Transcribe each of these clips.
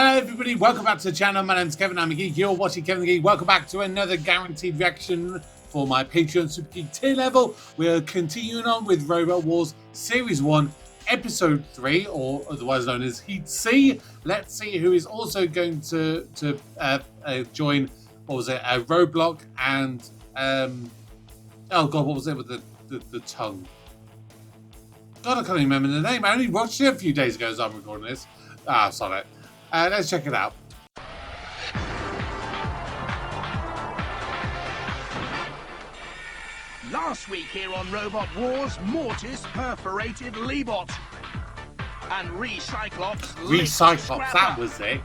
Hello everybody, welcome back to the channel. My name's Kevin, I'm a geek. You're watching Kevin the Geek. Welcome back to another guaranteed reaction for my Patreon Super Geek tier level. We're continuing on with Robot Wars Series 1, Episode 3, or otherwise known as Heat C. Let's see who is also going to join, what was it, Roadblock and, oh god, what was it with the tongue? God, I can't even remember the name. I only watched it a few days ago as I'm recording this. Ah, sorry. Let's check it out. Last week here on Robot Wars, Mortis perforated Leebot. And Recyclops Recyclops, that was it.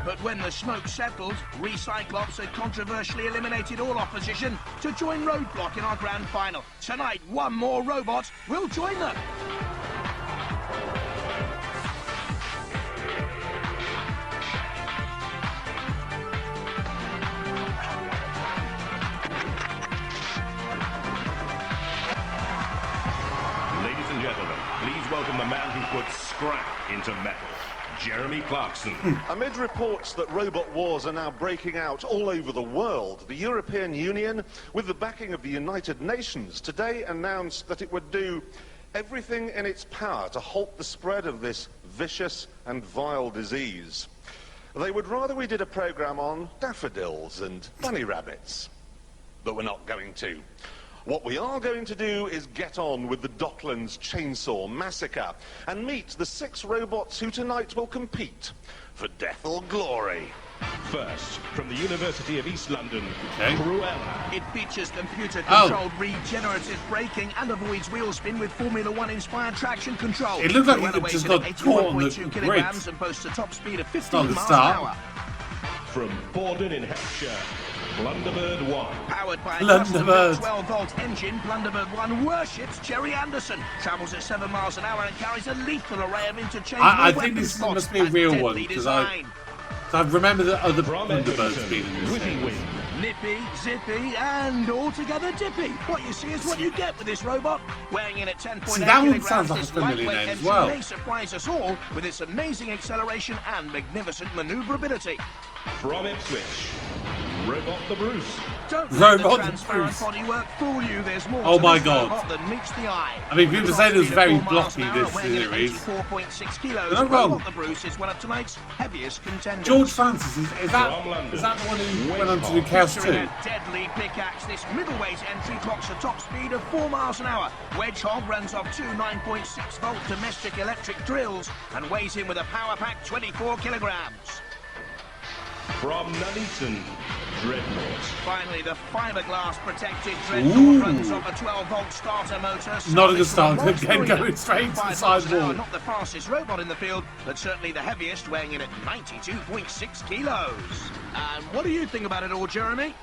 But when the smoke settled, Recyclops had controversially eliminated all opposition to join Roadblock in our grand final. Tonight, one more robot will join them. Please welcome the man who puts scrap into metal, Jeremy Clarkson. Amid reports that robot wars are now breaking out all over the world, the European Union, with the backing of the United Nations, today announced that it would do everything in its power to halt the spread of this vicious and vile disease. They would rather we did a program on daffodils and bunny rabbits, but we're not going to. What we are going to do is get on with the Docklands Chainsaw Massacre and meet the 6 robots who tonight will compete for death or glory. First, from the University of East London, Cruella. It features computer-controlled regenerative braking and avoids wheel spin with Formula 1-inspired traction control. It looked like Cruella it just weighs got caught on the 81.2 kilograms and boasts a top speed of 15 miles an hour. From Borden in Hampshire, Blunderbird 1. Powered by a Blunderbird 12-volt engine, Blunderbird 1 worships Jerry Anderson, travels at 7 miles an hour and carries a lethal array of interchangeable I think this must be a real one, because I remember the other Blunderbirds being in this thing. Nippy, zippy, and altogether dippy. What you see is what you get with this robot. Weighing in at 10.8 See, that one kilograms, sounds like a this familiar lightweight name as MC well. may surprise us all with its amazing acceleration and magnificent maneuverability. From Ipswich, Robot the Bruce. Don't let the Robot the transparent Bruce. bodywork fool you. There's more Oh to my this God. robot than meets the eye. I mean, people With a say top it was speed of very 4 miles blocky, an hour, this weighing in at series. 84.6 kilos, Am I wrong? Robot the Bruce is one of tonight's heaviest contenders. George Francis, is that the one who went on to do Chaos 2? Featuring a deadly pickaxe, this middleweight entry clocks a top speed of 4 miles an hour. Wedgehog runs off 2 9.6-volt domestic electric drills and weighs in with a power-packed 24 kilograms. From Nuneaton, Dreadnought. Finally, the fiberglass-protected Dreadnought runs off a 12-volt starter motor. Not a good start, Starting from a again going straight to the 5 miles an hour, sideboard. Not the fastest robot in the field, but certainly the heaviest, weighing in at 92.6 kilos. And what do you think about it all, Jeremy?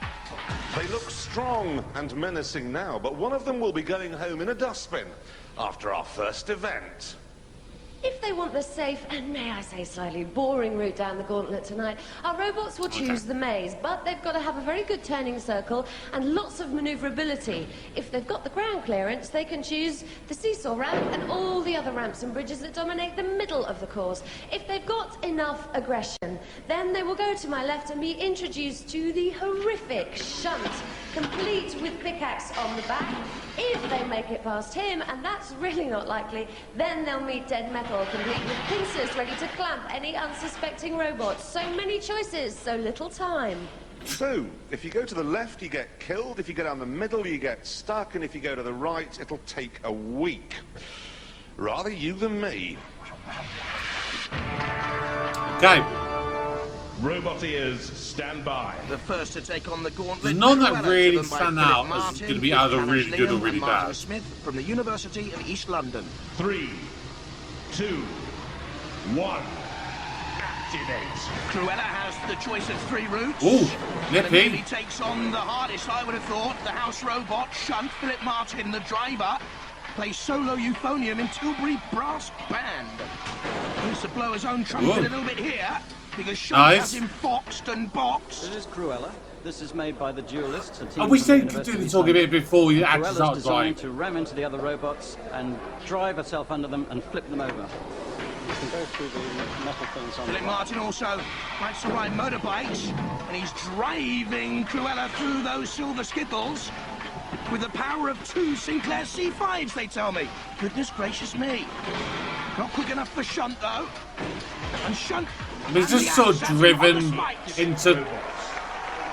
They look strong and menacing now, but one of them will be going home in a dustbin after our first event. If they want the safe and, may I say, slightly boring route down the gauntlet tonight, our robots will choose the maze, but they've got to have a very good turning circle and lots of maneuverability. If they've got the ground clearance, they can choose the seesaw ramp and all the other ramps and bridges that dominate the middle of the course. If they've got enough aggression, then they will go to my left and be introduced to the horrific shunt, complete with pickaxe on the back. If they make it past him, and that's really not likely, then they'll meet dead metal, complete with pincers ready to clamp any unsuspecting robots. So many choices, so little time. So, if you go to the left, you get killed. If you go down the middle, you get stuck. And if you go to the right, it'll take a week. Rather you than me. Okay. Roboteers, stand by. The first to take on the gauntlet. There's none that Cruella, really driven by stand Philip out as Martin, going to be either Hannah really good or Liam really and Martin bad. Smith from the University of East London. 3, 2, 1. Activate. Cruella has the choice of 3 routes. Ooh, And nippy. immediately takes on the hardest, I would have thought. The house robot, Shunt, Philip Martin, the driver, plays solo euphonium in Tilbury Brass Band. Needs to blow his own trumpet a little bit here, because Shunt has him foxed and boxed. This is Cruella. This is made by the Duelists. A team I wish from the they could do University the of talking a bit London. before you actually Cruella's start driving. designed to ram into the other robots and drive herself under them and flip them over. can go through the metal things on the Philip right. Martin also likes to ride motorbikes, and he's driving Cruella through those silver skittles with the power of 2 Sinclair C5s, they tell me. Goodness gracious me. Not quick enough for Shunt, though. And Shunt... He's just so driven into...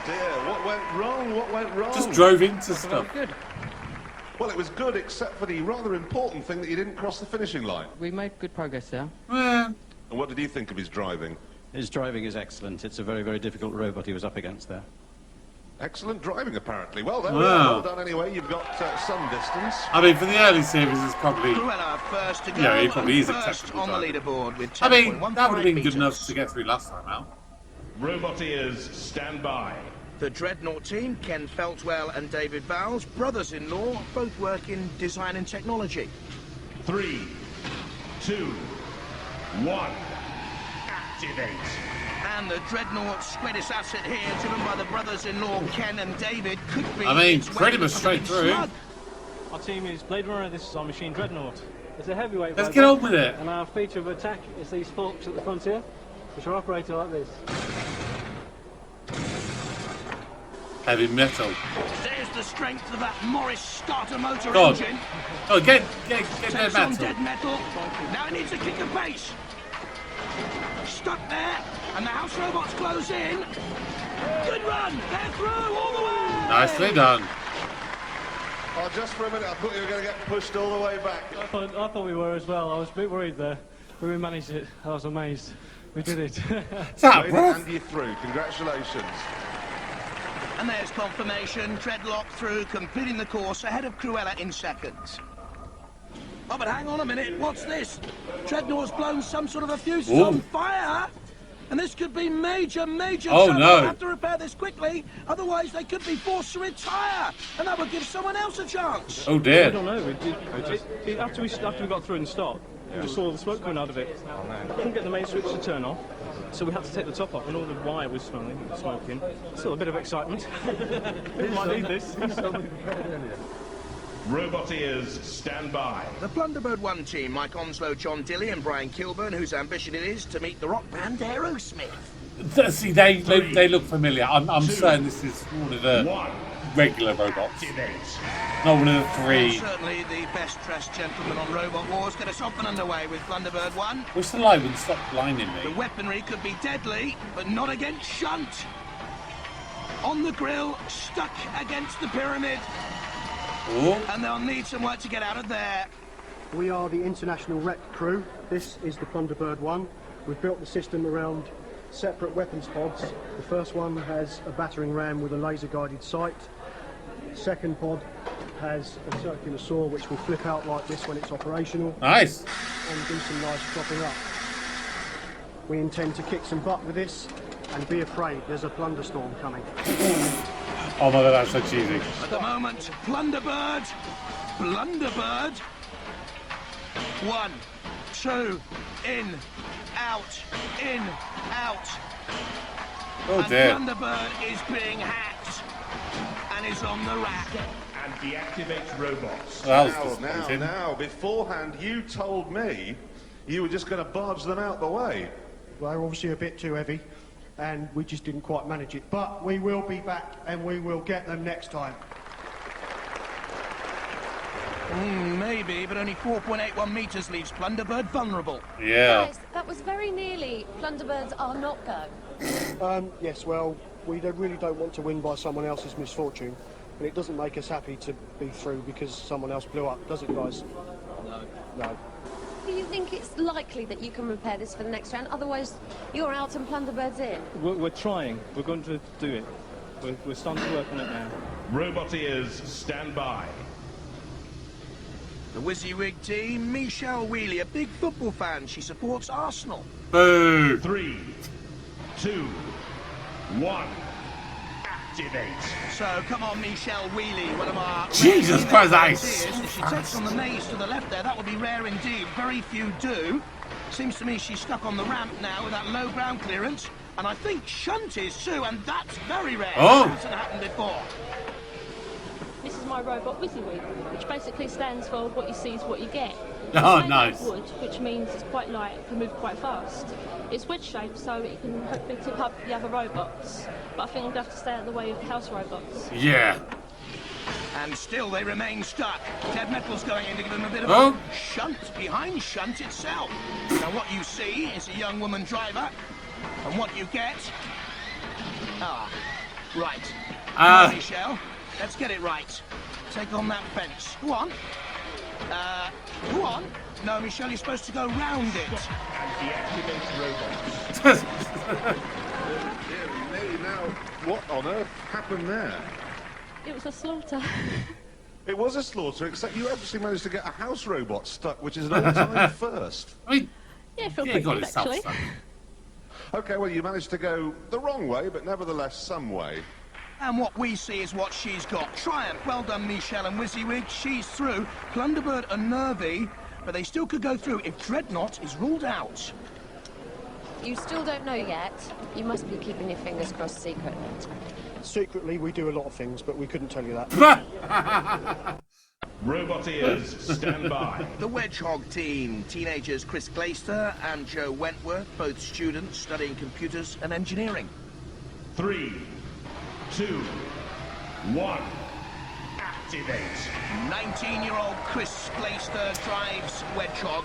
Dear, what went wrong? What went wrong? Just drove into stuff. Good. Well, it was good, except for the rather important thing that you didn't cross the finishing line. We made good progress there. And what did you think of his driving? His driving is excellent. It's a very, very difficult robot he was up against there. Excellent driving, apparently. Well, there we are. Well done, anyway. You've got some distance. I mean, for the early series, it's probably... Cruella first to go. Yeah, he probably is first acceptable on the driving. leaderboard with 10.148 I mean, that would have been good meters. enough to get through last time out. Roboteers, stand by. The Dreadnought team, Ken Feltwell and David Vowles, brothers-in-law, both work in design and technology. 3, 2, 1. Activate. And the Dreadnought's greatest asset here, driven by the brothers-in-law Ken and David, could be... I mean, its way pretty to much straight something through. slug. Our team is Blade Runner, this is our machine Dreadnought. It's a heavyweight Let's robot, get on with it. and our feature of attack is these forks at the front here, which are operated like this. Heavy metal. There's the strength of that Morris starter motor God. engine. Oh, get dead Takes on metal. dead metal. Now it needs a kick of pace. Stuck there, and the house robots close in. Good run. They're through all the way. Nicely done. Oh, just for a minute, I thought you were going to get pushed all the way back. I thought we were as well. I was a bit worried there, but we managed it. I was amazed. We did it. Is that Made it breath? and you're through. Congratulations. And there's confirmation. Treadlock through, completing the course ahead of Cruella in seconds. Oh, but hang on a minute. What's this? Dreadnought's blown some sort of a fuse. It's Ooh. on fire. And this could be major Oh, trouble. no. We'll have to repair this quickly. Otherwise, they could be forced to retire. And that would give someone else a chance. Oh, I dear. don't know. After we got through and stopped, we just saw the smoke coming out of it. Couldn't get the main switch to turn off, so we had to take the top off, and all the wire was smoking. Still a bit of excitement. Might need this. Roboteers, stand by. The Plunderbird 1 team, Mike Onslow, John Dilley and Brian Kilburn, whose ambition it is to meet the rock band Aerosmith. See, they look familiar. I'm certain this is one of the 1. regular robots, Activate. not one of the three. Certainly the best-dressed gentleman on Robot Wars. Get us off and underway with Plunderbird 1. Wish the light would stop blinding The me. weaponry could be deadly, but not against Shunt. On the grill, stuck against the pyramid, Oh, and they'll need some work to get out of there. We are the International Wreck Crew. This is the Plunderbird 1. We've built the system around separate weapons pods. The first one has a battering ram with a laser-guided sight. The second pod has a circular saw which will flip out like this when it's operational nice. and do some nice chopping up. We intend to kick some butt with this and be afraid there's a plunderstorm coming. Oh my god, that's so cheesy. At the moment, Plunderbird, Blunderbird. 1, 2, in, out, Oh and dear. Blunderbird is being hacked and is on the rack. And deactivate robots. That was Now, disappointing. beforehand, you told me you were just going to barge them out the way. They're obviously a bit too heavy and we just didn't quite manage it. But we will be back and we will get them next time. Maybe, but only 4.81 meters leaves Plunderbird vulnerable. Yeah. Guys, that was very nearly Plunderbirds are not go. Yes, well, we really don't want to win by someone else's misfortune. And it doesn't make us happy to be through because someone else blew up, does it, guys? No. Do you think it's likely that you can repair this for the next round? Otherwise, you're out and Plunderbird's in. We're trying. We're going to do it. We're starting to work on it now. Roboteers, stand by. The WYSIWYG team, Michelle Wheely, a big football fan. She supports Arsenal. Boo. 3, 2, 1. Activate. So, come on, Michelle Wheely, one of our... Jesus Christ, that is volunteers. If she takes on the maze to the left there, that would be rare indeed. Very few do. Seems to me she's stuck on the ramp now with that low ground clearance. And I think Shunt is too, and that's very rare. Oh. It hasn't happened before. Mrs. my robot WYSIWYG, which basically stands for what you see is what you get. Oh, It's made out of nice. wood, which means it's quite light, it can move quite fast. It's wedge-shaped, so it can hopefully tip up the other robots. But I think I'm going to have to stay out of the way of the house robots. Yeah. And still they remain stuck. Dead Metal's going in to give them a bit of Oh. a shunt behind shunt itself. Now what you see is a young woman driver, and what you get... right. Come on, Michelle, let's get it right. Take on that fence. Go on. Go on. No, Michelle, you're supposed to go round it. Now, what on earth happened there? It was a slaughter. It was a slaughter, except you actually managed to get a house robot stuck, which is an all-time first. I mean, Yeah, I feel yeah, pretty got good, itself actually. stuck. Okay, well, you managed to go the wrong way, but nevertheless some way. And what we see is what she's got. Triumph. Well done, Michelle and WYSIWYG. She's through. Plunderbird and Nervy, but they still could go through if Dreadnought is ruled out. You still don't know yet. You must be keeping your fingers crossed secretly. Secretly, we do a lot of things, but we couldn't tell you that. Roboteers, stand by. The Wedgehog team, teenagers Chris Glaister and Joe Wentworth, both students studying computers and engineering. 3, 2, 1. Activate. 19-year-old Chris Glaister drives Wedgehog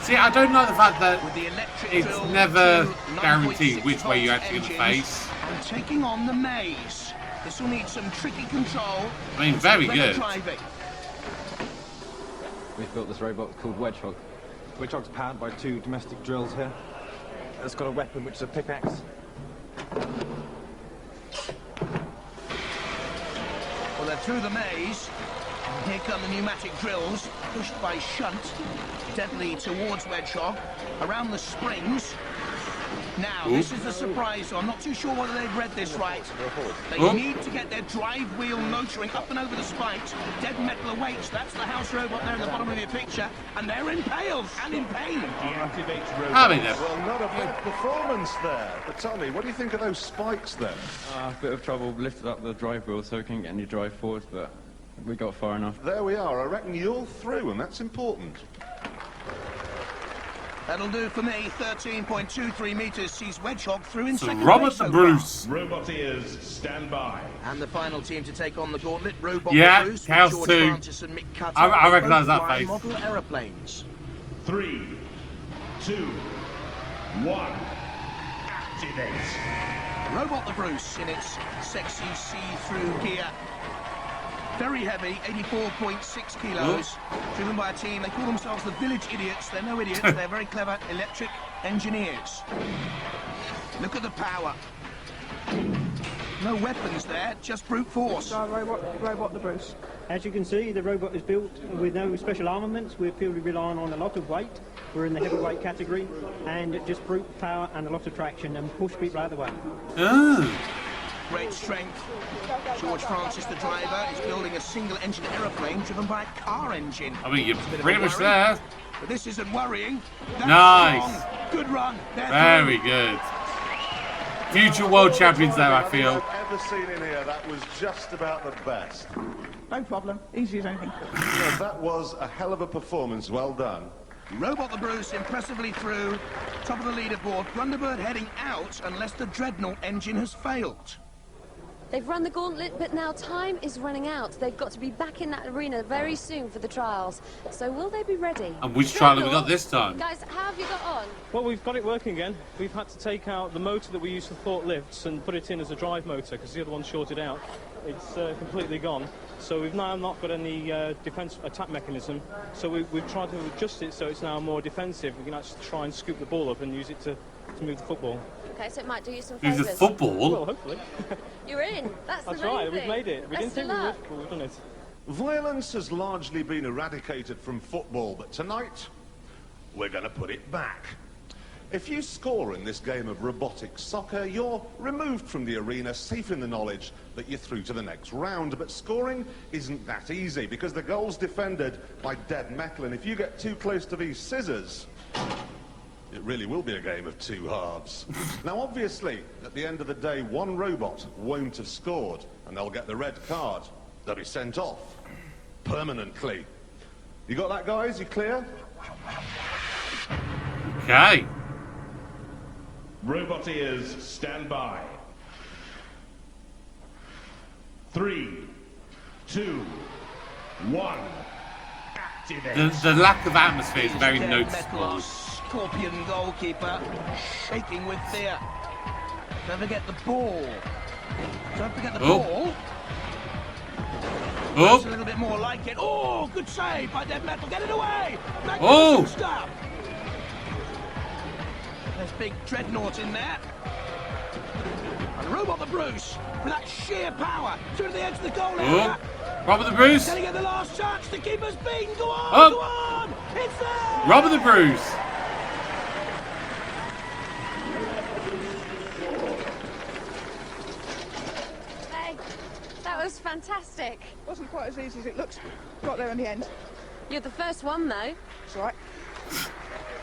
See, I don't like the fact that with the electric it's drill never to guaranteed 9.6 which way you're volt actually going to engines face. and taking on the maze. This will need some tricky control. I mean, very Clever good. driving. We've built this robot called Wedgehog. Wedgehog's powered by 2 domestic drills here. It's got a weapon which is a pickaxe. Well, they're through the maze. And here come the pneumatic drills, pushed by Shunt, deadly towards Wedgehog, around the springs. Now, this is the surprise, so I'm not too sure whether they've read this right. They need to get their drive wheel motoring up and over the spikes. Dead Metal awaits. That's the house robot there in the bottom of your picture. And they're impaled and in pain. Deactivate I robot. mean, Well, not a bad performance there. But Tommy, what do you think of those spikes then? A bit of trouble lifted up the drive wheel so we couldn't get any drive forward, but we got far enough. There we are. I reckon you're through, and that's important. That'll do for me. 13.23 metres sees Wedgehog through in second Robert place the so Bruce. Roboteers, stand by. far. And the final team to take on the gauntlet, Robot Yeah, the Bruce, with Chaos George 2. Francis and Mick Cutter. I recognise both that flying face. model aeroplanes. 3, 2, 1. Activate. Robot the Bruce in its sexy see-through gear. Very heavy, 84.6 kilos. Driven by a team, they call themselves the Village Idiots. They're no idiots, they're very clever electric engineers. Look at the power. No weapons there, just brute force. Robot the Bruce. As you can see, the robot is built with no special armaments. We're purely relying on a lot of weight. We're in the heavyweight category, and just brute power and a lot of traction and push people out of the way. Oh. Great strength. George Francis, the driver, is building a single-engine aeroplane driven by a car engine. I mean, you're Bit of a pretty much worry, there. But this isn't worrying. That's Nice. strong. Good run. They're Very through. good. Future world champions there, I feel. I've ever seen in here, that was just about the best. No problem. Easy as anything. Well, that was a hell of a performance. Well done. Robot the Bruce impressively through. Top of the leaderboard. Thunderbird heading out unless the Dreadnought engine has failed. They've run the gauntlet, but now time is running out. They've got to be back in that arena very soon for the trials. So will they be ready? And which trial have we got this time? Guys, how have you got on? Well, we've got it working again. We've had to take out the motor that we use for forklifts and put it in as a drive motor because the other one's shorted out. It's completely gone. So we've now not got any defense attack mechanism. So we've tried to adjust it so it's now more defensive. We can actually try and scoop the ball up and use it to move the football. Okay, so it might do you some Who's favours. the football? Well, hopefully. You're in. That's That's the main right, thing. we've made it. We didn't Best think of we luck. would, but we've done it. Violence has largely been eradicated from football, but tonight, we're going to put it back. If you score in this game of robotic soccer, you're removed from the arena, safe in the knowledge that you're through to the next round. But scoring isn't that easy, because the goal's defended by Dead Metal, and if you get too close to these scissors, it really will be a game of two halves. Now, obviously, at the end of the day, one robot won't have scored, and they'll get the red card. they'll be sent off. Permanently. You got that, guys? You clear? Okay. Robot ears, stand by. 3, 2, 1. Activate. The lack of atmosphere is very Dead noticeable. Metal, Scorpion goalkeeper, shaking with fear. Don't forget the ball. Don't forget the ball. That's a little bit more like it. Oh, good save by Dead Metal. Get it away. Magnificent stuff. There's big Dreadnought in there. And Robot the Bruce, with that sheer power, through to the edge of the goal area. Robert the Bruce. Can he get the last chance? The keeper's beaten. Go on, go on. It's there. Robert the Bruce. Hey, that was fantastic. Wasn't quite as easy as it looks. Got there in the end. You're the first one, though. That's right.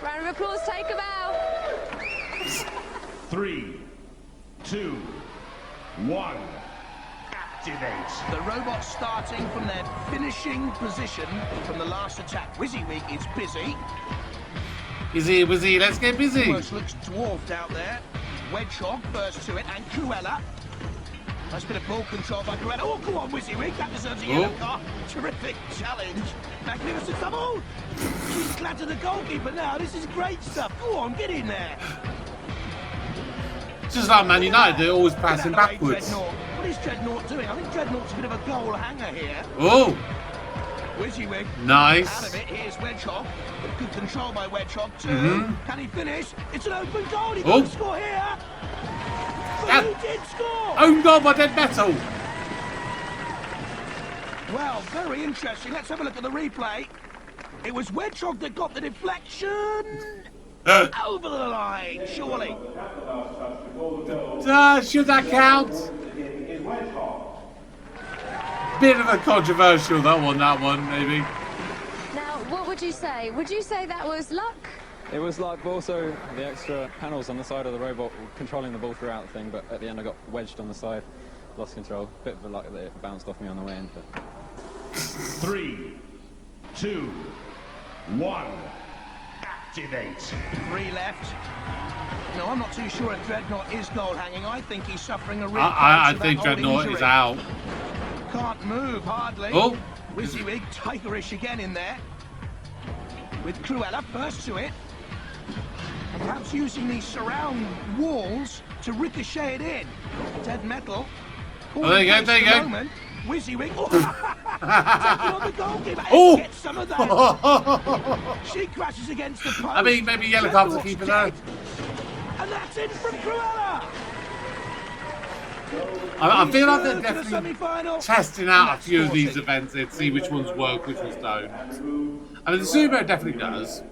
Round of applause, take a bow. 3, 2, 1. Activate. The robots starting from their finishing position from the last attack. WYSIWYG is busy. Busy, let's get busy. Almost looks dwarfed out there. Wedgehog first to it, and Cruella. Nice bit of ball control by Cruella. Oh, go on, WYSIWYG. That deserves a yellow card. Terrific challenge. Magnificent stuff. Oh, she's clattered the goalkeeper now. This is great stuff. Go on, get in there. Just like Man United, they're always passing backwards. What is Dreadnought doing? I think Dreadnought's a bit of a goal hanger here. Oh! WYSIWYG. Nice. Out of it, here's Wedgehog. Good control by Wedgehog too. Can he finish? It's an open goal. He can't score here. But he did score. Own goal by Dead Metal. Well, very interesting. Let's have a look at the replay. It was Wedgehog that got the deflection. Over the line, surely. Should that count? Bit of a controversial, that one, maybe. Now, what would you say? Would you say that was luck? It was luck, but also the extra panels on the side of the robot were controlling the ball throughout the thing, but at the end I got wedged on the side, lost control. Bit of a luck that it bounced off me on the way in. But... 3, 2, 1. Activate. 3 left. No, I'm not too sure if Dreadnought is goal hanging. I think he's suffering a real I think Dreadnought is out. Can't move, hardly. Oh! WYSIWYG, tigerish again in there. With Cruella first to it. And perhaps using these surround walls to ricochet it in. Dead Metal. Oh, there you go, there you go. Moment. WYSIWYG. Oh, taking on the goalkeeper. Oh! Get some of that. She crashes against the post. I mean, maybe yellow card to keep it there. And that's in from Cruella. I feel like they're definitely testing out a few of these events and see which ones work, which ones don't. I mean, the Sumo definitely does.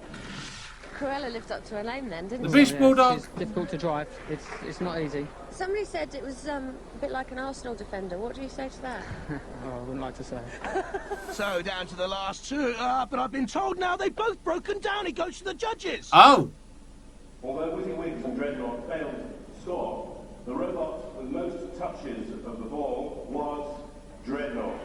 Cruella lived up to her name then, didn't The she? Bish Bulldog. It's difficult to drive. It's not easy. Somebody said it was a bit like an Arsenal defender. What do you say to that? Oh, I wouldn't like to say. So down to the last two, but I've been told now they've both broken down. It goes to the judges. Oh. Although WYSIWYG and Dreadnought failed to score, the robot with most touches of the ball was Dreadnought.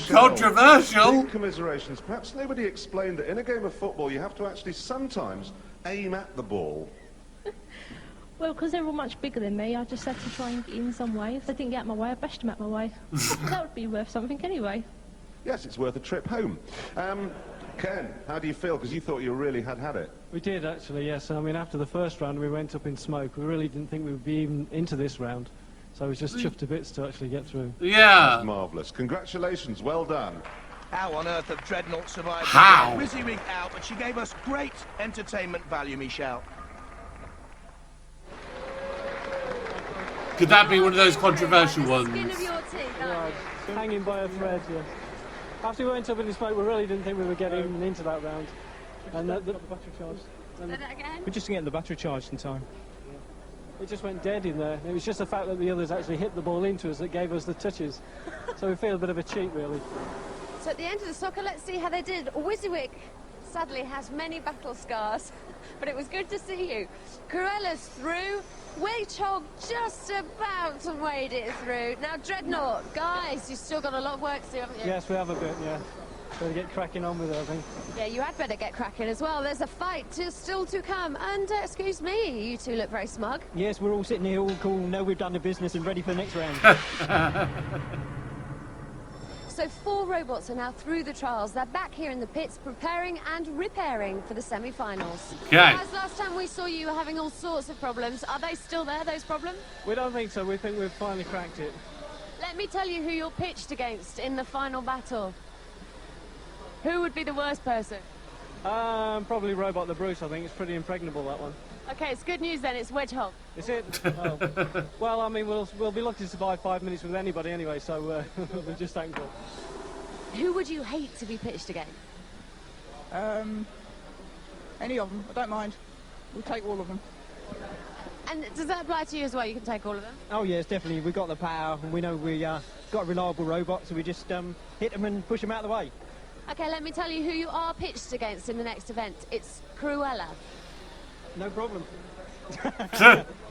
Controversial. Big commiserations. Perhaps nobody explained that in a game of football you have to actually sometimes aim at the ball. Well, because they're all much bigger than me, I just had to try and get in some way. If they didn't get out my way, I bashed them out my way. That would be worth something anyway. Yes, it's worth a trip home. Ken, how do you feel? Because you thought you really had it. We did, actually, yes. I mean, after the first round, we went up in smoke. We really didn't think we would be even into this round. So I was just chuffed to bits to actually get through. Yeah. That's marvellous. Congratulations. Well done. How on earth have Dreadnought survived? How? WYSIWYG out, but she gave us great entertainment value, Michelle. Could that be one of those controversial ones? Skin of your teeth, aren't you? Hanging by a thread, yes. After we went up in the smoke, we really didn't think we were getting into that round. And the battery charged. Say that again? We're just getting the battery charged in time. It just went dead in there. It was just the fact that the others actually hit the ball into us that gave us the touches. So we feel a bit of a cheat, really. So at the end of the soccer, let's see how they did. WYSIWYG sadly has many battle scars, but it was good to see you. Cruella's through. Wedgehog just about made it through. Now, Dreadnought, guys, you've still got a lot of work to do, haven't you? Yes, we have a bit, yeah. Better get cracking on with it, I think. Yeah, you had better get cracking as well. There's a fight still to come. And, excuse me, you two look very smug. Yes, we're all sitting here all cool, know we've done the business and ready for the next round. So 4 robots are now through the trials. They're back here in the pits, preparing and repairing for the semi-finals. Okay. As last time we saw you were having all sorts of problems. Are they still there, those problems? We don't think so. We think we've finally cracked it. Let me tell you who you're pitched against in the final battle. Who would be the worst person? Probably Robot the Bruce, I think. It's pretty impregnable, that one. Okay, it's good news then. It's Wedgehog. Is it? Oh. Well, I mean, we'll be lucky to survive 5 minutes with anybody anyway, so we're just thankful. Who would you hate to be pitched against? Any of them. I don't mind. We'll take all of them. And does that apply to you as well? You can take all of them? Oh yes, definitely. We've got the power and we know we got a reliable robot, so we just hit them and push them out of the way. Okay, let me tell you who you are pitched against in the next event. It's Cruella. No problem.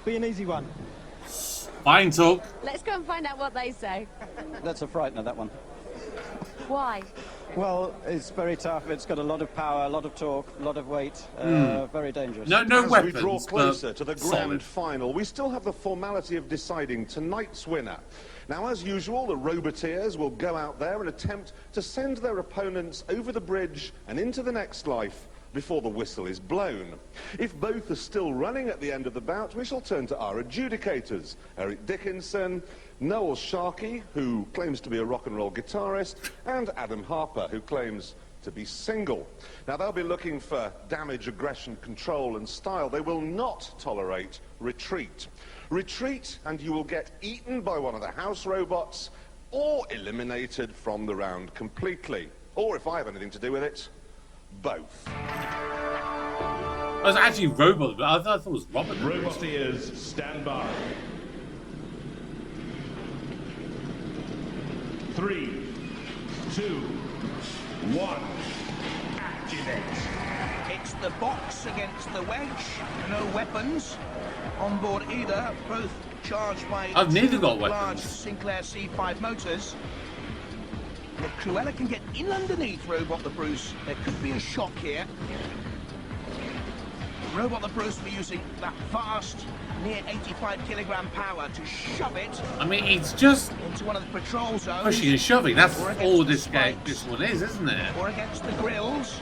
Be an easy one. Fine talk. Let's go and find out what they say. That's a frightener, that one. Why? Well, it's very tough. It's got a lot of power, a lot of torque, a lot of weight. Very dangerous. No As weapons, we draw closer to the grand solid. final, we still have the formality of deciding tonight's winner. Now, as usual, the Roboteers will go out there and attempt to send their opponents over the bridge and into the next life before the whistle is blown. If both are still running at the end of the bout, we shall turn to our adjudicators, Eric Dickinson, Noel Sharkey, who claims to be a rock and roll guitarist, and Adam Harper, who claims to be single. Now, they'll be looking for damage, aggression, control, and style. They will not tolerate retreat. Retreat, and you will get eaten by one of the house robots, or eliminated from the round completely. Or, if I have anything to do with it, both. I was actually robot, but I thought it was Robert. Roboteers, stand by. 3, 2, 1. Activate. It's the box against the wedge. No weapons on board either. Both charged by I've neither got large weapons. Sinclair C5 motors. If Cruella can get in underneath Robot the Bruce, there could be a shock here. Robot the Bruce will be using that vast, near 85 kilogram power to shove it. I mean, it's just into one of the patrol zones. pushing and shoving. That's or against all the this game, spikes, this one is, isn't it? or against the grills.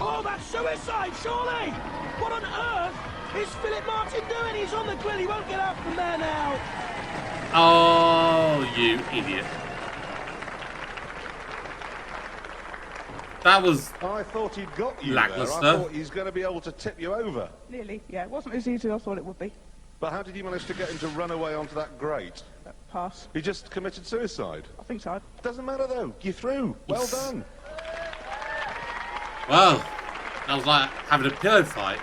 Oh, that's suicide, surely! What on earth is Philip Martin doing? He's on the grill, he won't get out from there now. Oh, you idiot. That was I thought he'd got you lackluster. there. I thought he's going to be able to tip you over. Nearly, yeah. It wasn't as easy as I thought it would be. But how did you manage to get him to run away onto that grate? Pass. He just committed suicide. I think so. Doesn't matter though. You're through. Well done. Well, that was like having a pillow fight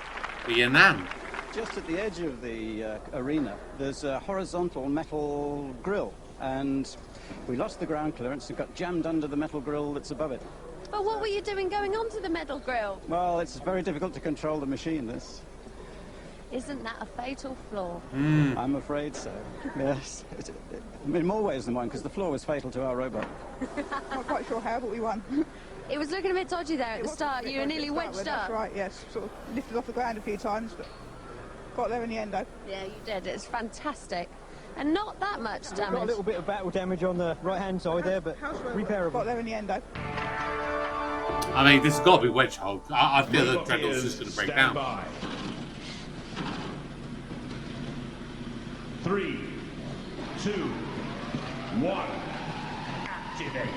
with your nan. Just at the edge of the arena, there's a horizontal metal grill, and we lost the ground clearance and got jammed under the metal grill that's above it. But what were you doing going onto the metal grill? Well, it's very difficult to control the machine, this. Isn't that a fatal flaw? I'm afraid so. Yes. In more ways than one, because the flaw was fatal to our robot. Not quite sure how, but we won. It was looking a bit dodgy there at the start. You were nearly wedged up. That's right, yes. Sort of lifted off the ground a few times, but got there in the end, though. Yeah, you did. It's fantastic. And not that much We've got a damage. little bit of battle damage on the right-hand side there, but repairable. Got there in the end, though. I mean, this has got to be Wedgehog. I feel that Dreadnought's just going to break stand down. by. 3, 2, 1. Activate.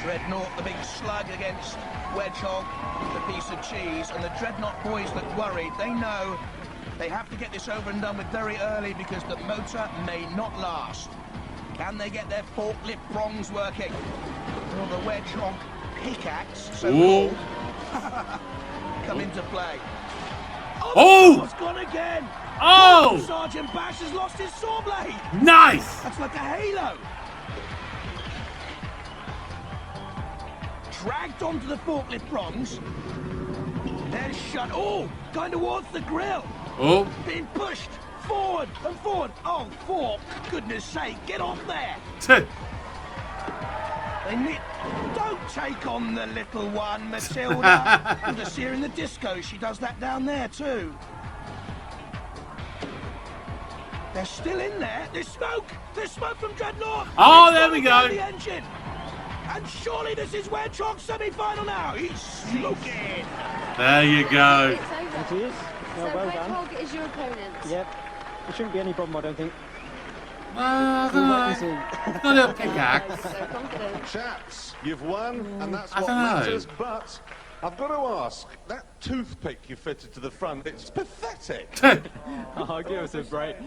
Dreadnought, the big slug against Wedgehog, the piece of cheese, and the Dreadnought boys look worried. They know they have to get this over and done with very early because the motor may not last. Can they get their forklift prongs working? Will the Wedgehog pickaxe, so-called, come into play? Oh! It's gone again! Oh! Sergeant Bash has lost his saw blade! Nice! That's like a halo! dragged onto the forklift prongs. Then shut. Oh, going towards the grill. Oh. Being pushed forward and forward. Oh, for goodness sake, get off there. Don't take on the little one, Matilda. You'll just see her in the disco. She does that down there too. They're still in there. There's smoke. There's smoke from Dreadnought. Oh, there we go. The engine. And surely this is Wedgehog's semi-final now. He's smoking. There you go. It's over. It is. So Well done. Wedgehog is your opponent. Yep. There shouldn't be any problem, I don't think. I We'll don't wait and know. see. It's not a pickaxe. So confident. Chaps, you've won, and that's I what don't know. matters. But I've got to ask, that toothpick you fitted to the front, it's pathetic. Oh, give us a break.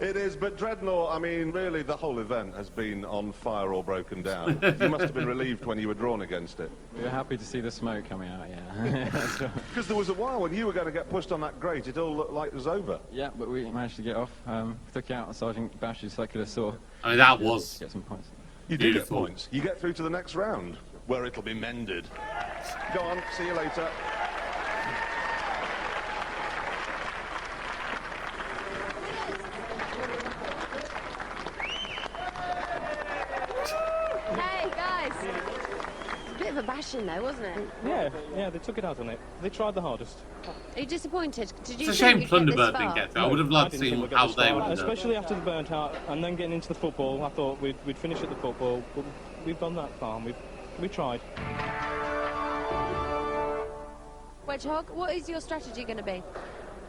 It is, but Dreadnought, I mean, really, the whole event has been on fire or broken down. You must have been relieved when you were drawn against it. We were happy to see the smoke coming out, yeah. Because there was a while when you were going to get pushed on that grate, it all looked like it was over. Yeah, but we managed to get off. Took out Sergeant Bash's circular saw. I mean, that was Get some points. You do get beautiful. points. You get through to the next round, where it'll be mended. Go on, see you later. Hey, guys. It's a bit of a bashing, though, wasn't it? Yeah, they took it out on it. They tried the hardest. Are you disappointed? Did you It's a shame think we'd get this Plunderbird didn't far? get there. I would have loved to I didn't see think we'd get how this they far, would have done. especially after the burnt out and then getting into the football. I thought we'd finish at the football, but we've gone that far. And we tried. Wedgehog, what is your strategy going to be?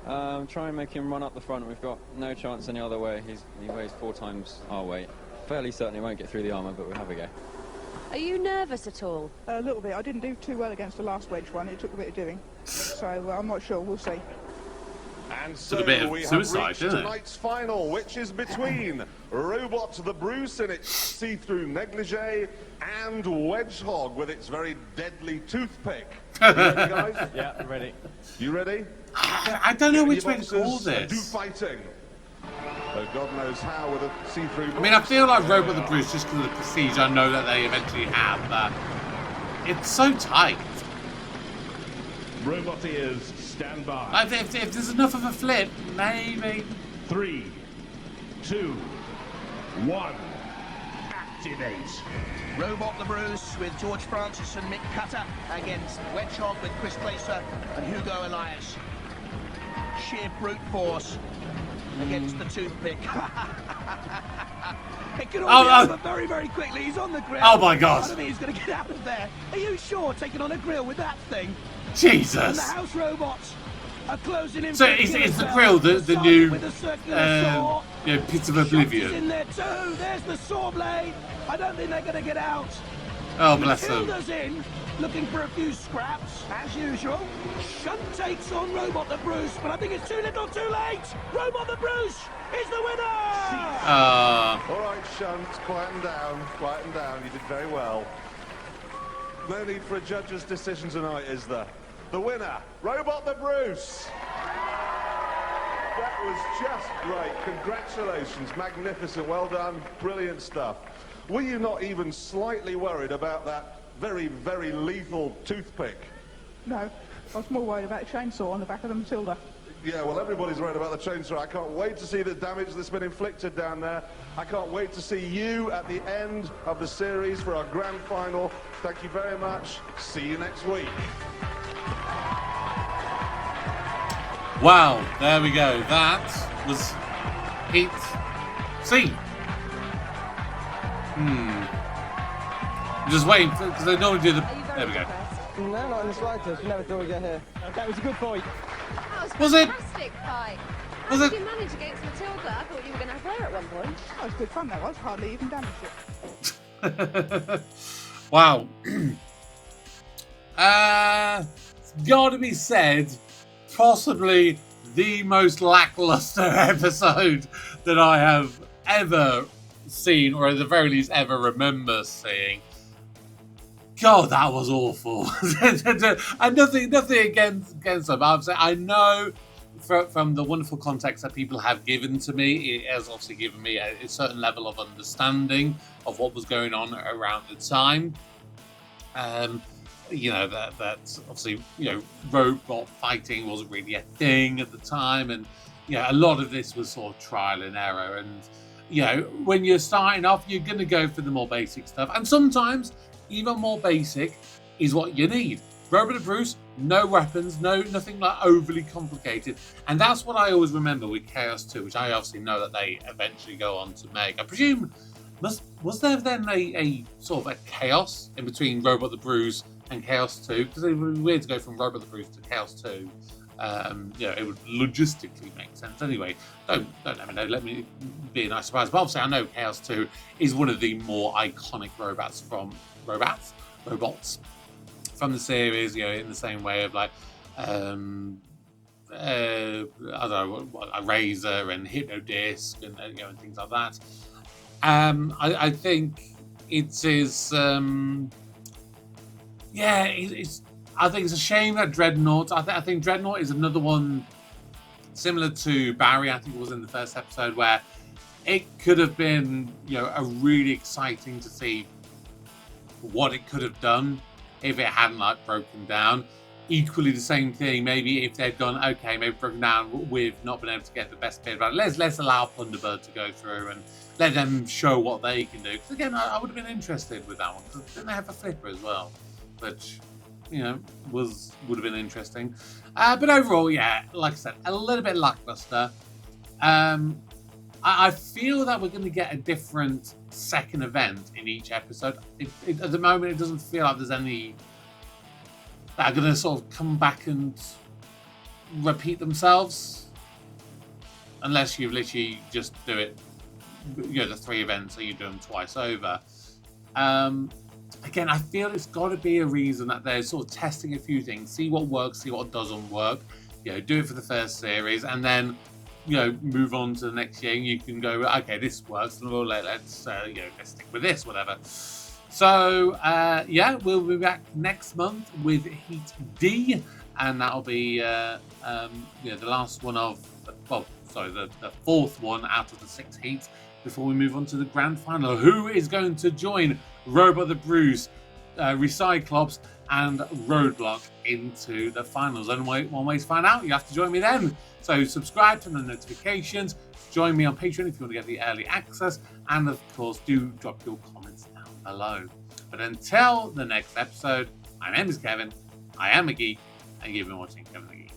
Try and make him run up the front. We've got no chance any other way. He weighs 4 times our weight. Fairly certain he won't get through the armour, but we'll have a go. Are you nervous at all? A little bit. I didn't do too well against the last wedge one. It took a bit of doing. So I'm not sure. We'll see. And so a bit of we suicide, have reached isn't it? tonight's final, which is between Robot the Bruce in its see-through negligee and Wedgehog with its very deadly toothpick. You ready, guys? Yeah, ready. You ready? I don't know which way to call Do this. fighting. Though God knows how with a see-through. I mean, I feel like Robot the Bruce, just because of the prestige I know that they eventually have, but it's so tight. Robot ears, stand by. Like, if there's enough of a flip, maybe. 3, 2, 1. Activate. Robot the Bruce with George Francis and Mick Cutter against Wedgehog with Chris Placer and Hugo Elias. Sheer brute force against the toothpick. It could all be over very, very quickly. He's on the grill. Oh my God. I don't think he's going to get out of there. Are you sure taking on a grill with that thing? And the Jesus. house robots are closing in. So for is the themselves. grill the new With a circular saw. pits of Shot is oblivion? in there too. There's the saw blade. I don't think they're going to get out. Oh, bless them. Matilda's in, looking for a few scraps, as usual. Shunt takes on Robot the Bruce, but I think it's too little too late. Robot the Bruce is the winner! All right, Shunt, quieten down. You did very well. No need for a judge's decision tonight, is there? The winner, Robot the Bruce. That was just great. Congratulations, magnificent, well done, brilliant stuff. Were you not even slightly worried about that very, very lethal toothpick? No, I was more worried about a chainsaw on the back of the Matilda. Yeah, well, everybody's worried about the chainsaw. I can't wait to see the damage that's been inflicted down there. I can't wait to see you at the end of the series for our grand final. Thank you very much. See you next week. Wow, there we go. That was Heat C. I'm just waiting because they normally do the. There we go. No, not in the slightest. We never thought we'd get here. That was a good fight. That Was it? fantastic fight. How Was did it? you manage against Matilda? I thought you were going to have her at one point. That was good fun, that was. Hardly even damaged it. Wow. Gotta be said, possibly the most lackluster episode that I have ever seen, or at the very least ever remember seeing. God, that was awful. And nothing against them. I know from the wonderful context that people have given to me, it has obviously given me a certain level of understanding of what was going on around the time. that obviously, robot fighting wasn't really a thing at the time. And, a lot of this was sort of trial and error. And, when you're starting off, you're going to go for the more basic stuff. And sometimes even more basic is what you need. Robot of Bruce, no weapons, nothing like overly complicated. And that's what I always remember with Chaos 2, which I obviously know that they eventually go on to make. I presume, was there then a sort of a chaos in between Robot the Bruce and Chaos 2? Because it would be weird to go from Robot the Bruce to Chaos 2. It would logistically make sense. Anyway, don't let me know. Let me be a nice surprise. But obviously, I know Chaos 2 is one of the more iconic robots from the series. In the same way of like, I don't know, a Razor and Hypnodisc and things like that. I think it is. I think it's a shame that Dreadnought. I think Dreadnought is another one similar to Barry. I think it was in the first episode where it could have been, a really exciting to see what it could have done if it hadn't like broken down. Equally the same thing, maybe if they'd gone, okay, maybe broken down, we've not been able to get the best bit about it. Let's allow Thunderbird to go through and let them show what they can do. Because again, I would have been interested with that one. Because didn't they have a flipper as well? Which, would have been interesting. But overall, like I said, a little bit lackluster. I feel that we're going to get a different second event in each episode. At the moment, it doesn't feel like there's any that are going to sort of come back and repeat themselves. Unless you literally just do it, the 3 events, so you do them twice over. Again, I feel it's got to be a reason that they're sort of testing a few things, see what works, see what doesn't work. Do it for the first series, and then move on to the next year. And you can go, okay, this works, and let's stick with this, whatever. So we'll be back next month with Heat D, and that'll be the last one of the 4th one out of the 6 heats before we move on to the grand final. Who is going to join Robot the Bruce, Recyclops, and Roadblock into the finals? Only one way to find out. You have to join me then. So subscribe, turn on notifications, join me on Patreon if you want to get the early access, and of course do drop your comments down below. But until the next episode, my name is Kevin, I am a geek, and you've been watching Kevin the Geek.